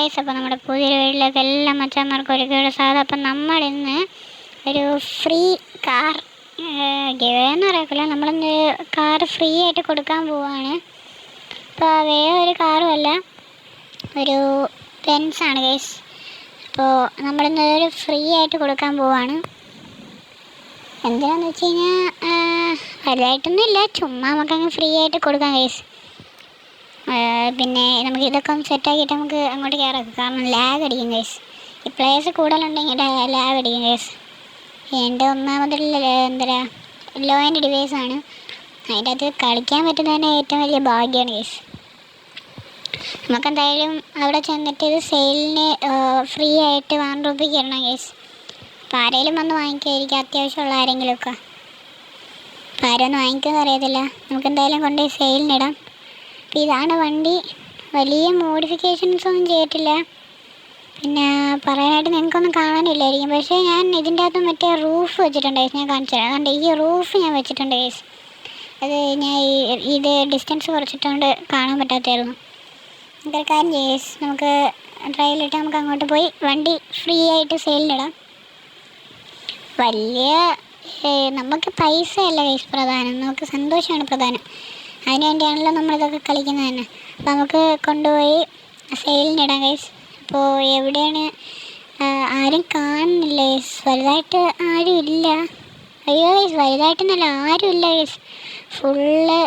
Guys, അപ്പോൾ നമ്മുടെ പുതിയൊരു വീട്ടിലേക്ക് എല്ലാ മച്ചാന്മാർക്കും ഒരിക്കലും സ്വാഗതം. അപ്പം നമ്മളിന്ന് ഒരു ഫ്രീ കാർ ഗിവേന്ന് പറയത്തില്ല, നമ്മളിന്ന് കാർ ഫ്രീ ആയിട്ട് കൊടുക്കാൻ പോവുകയാണ്. അപ്പോൾ വേറെ ഒരു കാറുമല്ല, ഒരു ബെൻസാണ് ഗൈസ്. അപ്പോൾ നമ്മളിന്ന് ഒരു ഫ്രീ ആയിട്ട് കൊടുക്കാൻ പോവുകയാണ്. എന്തിനാന്ന് വെച്ച് കഴിഞ്ഞാൽ വലുതായിട്ടൊന്നും ഇല്ല, ചുമ്മാ നമുക്കങ്ങ് ഫ്രീ ആയിട്ട് കൊടുക്കാം ഗൈസ്. പിന്നെ നമുക്ക് ഇതൊക്കെ ഒന്ന് സെറ്റാക്കിയിട്ട് നമുക്ക് അങ്ങോട്ട് കയറാം, കാരണം ലാഗ് അടിക്കും ഗൈസ്. ഈ പ്ലേസ് കൂടുതലുണ്ടെങ്കിൽ ലാഗ് അടിക്കും ഗൈസ്. എൻ്റെ ഒന്നാമതുള്ള ലോ ആൻഡ് ഡിവൈസാണ്, അതിൻ്റെ അകത്ത് കളിക്കാൻ പറ്റുന്നതന്നെ ഏറ്റവും വലിയ ഭാഗ്യമാണ് ഗൈസ്. നമുക്കെന്തായാലും അവിടെ ചെന്നിട്ട് ഇത് സെയിലിന് ഫ്രീ ആയിട്ട് 1 രൂപയ്ക്ക് ഇടണം ഗൈസ്. അപ്പോൾ ആരെങ്കിലും വന്ന് വാങ്ങിക്കുമായിരിക്കും, അത്യാവശ്യമുള്ള ആരെങ്കിലുമൊക്കെ. അപ്പോൾ ആരും ഒന്ന് വാങ്ങിക്കുമെന്ന് അറിയത്തില്ല, നമുക്കെന്തായാലും കൊണ്ടുപോയി സെയിലിനിടാം. അപ്പോൾ ഇതാണ് വണ്ടി, വലിയ മോഡിഫിക്കേഷൻസ് ഒന്നും ചെയ്തിട്ടില്ല. പിന്നെ പറയാനായിട്ട് നിങ്ങൾക്കൊന്നും കാണാനില്ലായിരിക്കും, പക്ഷേ ഞാൻ ഇതിൻ്റെ അകത്ത് മറ്റേ റൂഫ് വെച്ചിട്ടുണ്ട് ഗൈസ്. ഞാൻ കാണിച്ചു തരാം. അതുകൊണ്ട് ഈ റൂഫ് ഞാൻ വെച്ചിട്ടുണ്ട് ഗൈസ്. അത് ഞാൻ ഇത് ഡിസ്റ്റൻസ് കുറച്ചിട്ടുകൊണ്ട് കാണാൻ പറ്റാത്തായിരുന്നു. നമുക്കൊരു കാര്യം ഗൈസ്, നമുക്ക് ട്രയലിട്ട് നമുക്ക് അങ്ങോട്ട് പോയി വണ്ടി ഫ്രീ ആയിട്ട് സെയിലിനിടാം. വലിയ നമുക്ക് പൈസ അല്ല ഗൈസ് പ്രധാനം, നമുക്ക് സന്തോഷമാണ് പ്രധാനം. അതിന് വേണ്ടിയാണല്ലോ നമ്മളിതൊക്കെ കളിക്കുന്നത് തന്നെ. അപ്പോൾ നമുക്ക് കൊണ്ടുപോയി സെയിലിനിടാം ഗൈസ്. അപ്പോൾ എവിടെയാണ്, ആരും കാണുന്നില്ല ഗൈസ്, വലുതായിട്ട് ആരും ഇല്ല. അയ്യോ ഗൈസ്, വലുതായിട്ടൊന്നുമല്ല, ആരും ഇല്ല ഗൈസ്, ഫുള്ള്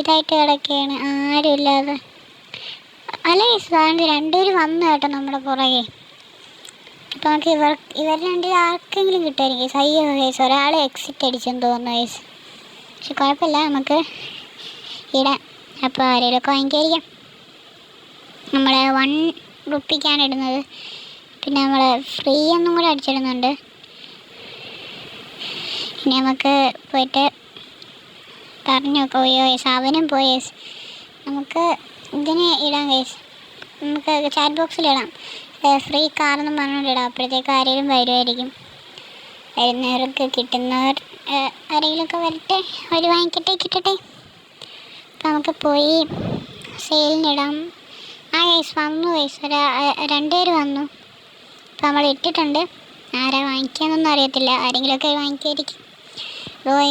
ഇതായിട്ട് കിടക്കുകയാണ്, ആരും ഇല്ലാതെ. അല്ല ഗൈസ്, അതാണ്ട് രണ്ടുപേർ വന്നു കേട്ടോ നമ്മുടെ പുറകെ. അപ്പോൾ നമുക്ക് ഇവർ രണ്ടുപേരും ആർക്കെങ്കിലും കിട്ടുമായിരിക്കും ഗൈസ്. അയ്യോ ഗൈസ്, ഒരാൾ എക്സിറ്റ് അടിച്ചെന്ന് തോന്നുന്നു ഗൈസ്, പക്ഷെ കുഴപ്പമില്ല, നമുക്ക് ഇടാം. അപ്പോൾ ആരെങ്കിലുമൊക്കെ വാങ്ങിക്കായിരിക്കാം. നമ്മൾ 1 രൂപയ്ക്കാണ് ഇടുന്നത്, പിന്നെ നമ്മൾ ഫ്രീ ഒന്നും കൂടെ അടിച്ചിടുന്നുണ്ട്. ഇനി നമുക്ക് പോയിട്ട് പറഞ്ഞു പോയോ ഗൈസ്, അവനും പോയി ഗൈസ്. നമുക്ക് ഇതിന് ഇടാം ഗൈസ്, നമുക്ക് ചാറ്റ് ബോക്സിലിടാം, ഫ്രീ കാറെന്നും പറഞ്ഞുകൊണ്ടിടാം. അപ്പോഴത്തേക്ക് ആരെങ്കിലും വരുമായിരിക്കും, വരുന്നവർക്ക് കിട്ടുന്നവർ ആരെങ്കിലുമൊക്കെ വരട്ടെ, അവർ വാങ്ങിക്കട്ടെ, കിട്ടട്ടെ. നമുക്ക് പോയി സെയിലിനിടാം. ഗൈസ് വന്നു ഗൈസ്, 2 പേര് വന്നു. അപ്പോൾ നമ്മൾ ഇട്ടിട്ടുണ്ട്, ആരാ വാങ്ങിക്കാന്നൊന്നും അറിയത്തില്ല, ആരെങ്കിലുമൊക്കെ വാങ്ങിക്കായിരിക്കും. അപ്പോൾ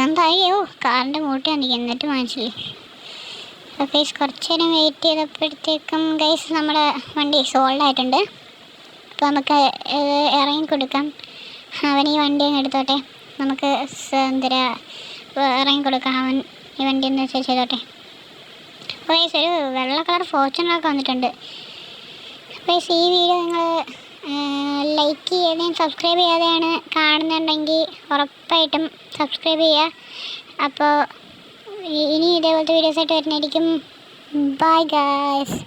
എന്തായോ കാറിൻ്റെ മൂട്ടി വന്നിരിക്കും, എന്നിട്ട് വാങ്ങിച്ചില്ലേ. അപ്പോൾ ഗൈസ് കുറച്ച് നേരം വെയിറ്റ് ചെയ്തപ്പോഴത്തേക്കും ഗൈസ് നമ്മുടെ വണ്ടി സോൾഡ് ആയിട്ടുണ്ട്. അപ്പോൾ നമുക്ക് ഇറങ്ങി കൊടുക്കാം. അവൻ ഈ വണ്ടി അങ്ങ് എടുത്തോട്ടെ, നമുക്ക് ഇറങ്ങി കൊടുക്കാം. അവൻ ഈ വണ്ടി ഒന്ന് വെച്ചാൽ ചെയ്തോട്ടെ. അപ്പോൾ ഗൈസ് ഒരു വെള്ള കളർ ഫോർച്യൂണറൊക്കെ വന്നിട്ടുണ്ട്. അപ്പോൾ ഗൈസ് ഈ വീഡിയോ നിങ്ങൾ ലൈക്ക് ചെയ്യാതെയും സബ്സ്ക്രൈബ് ചെയ്യാതെയാണ് കാണുന്നുണ്ടെങ്കിൽ ഉറപ്പായിട്ടും സബ്സ്ക്രൈബ് ചെയ്യുക. അപ്പോൾ ഇനി ഇതേപോലത്തെ വീഡിയോസായിട്ട് വരുന്നതായിരിക്കും. Bye guys.